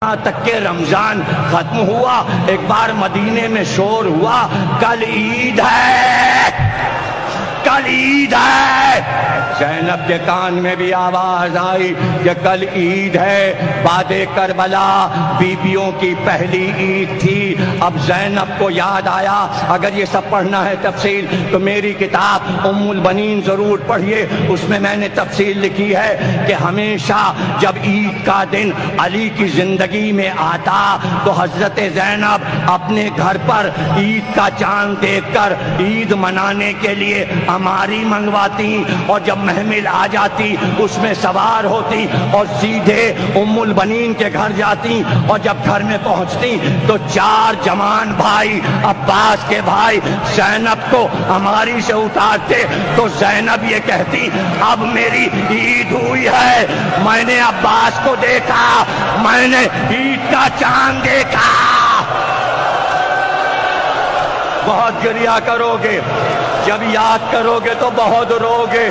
یہاں تک کہ رمضان ختم ہوا، ایک بار مدینے میں شور ہوا، کل عید ہے، کل عید ہے۔ زینب کے کان میں بھی آواز آئی کہ کل عید ہے۔ بعد کربلا بیویوں کی پہلی عید تھی۔ اب زینب کو یاد آیا، اگر یہ سب پڑھنا ہے تفصیل تو میری کتاب ام البنین ضرور پڑھیے، اس میں نے تفصیل لکھی ہے کہ ہمیشہ جب عید کا دن علی کی زندگی میں آتا تو حضرت زینب اپنے گھر پر عید کا چاند دیکھ کر عید منانے کے لیے ہماری منگواتی، اور جب محمل آ جاتی اس میں سوار ہوتی اور سیدھے ام البنین کے گھر جاتی، اور جب گھر میں پہنچتی تو چار جوان بھائی عباس کے بھائی زینب کو ہماری سے اتارتے تو زینب یہ کہتی اب میری عید ہوئی ہے، میں نے عباس کو دیکھا، میں نے عید کا چاند دیکھا۔ بہت گریہ کرو گے، جب یاد کرو گے تو بہت رو گے۔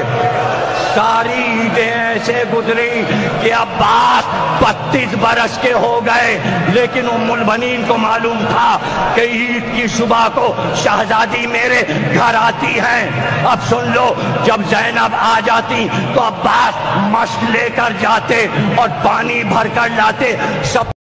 ساری عیدیں ایسے گزری کہ عباس 32 برس کے ہو گئے، لیکن ام البنین کو معلوم تھا کہ عید کی صبح کو شہزادی میرے گھر آتی ہیں۔ اب سن لو، جب زینب آ جاتی تو عباس مشک لے کر جاتے اور پانی بھر کر لاتے، سب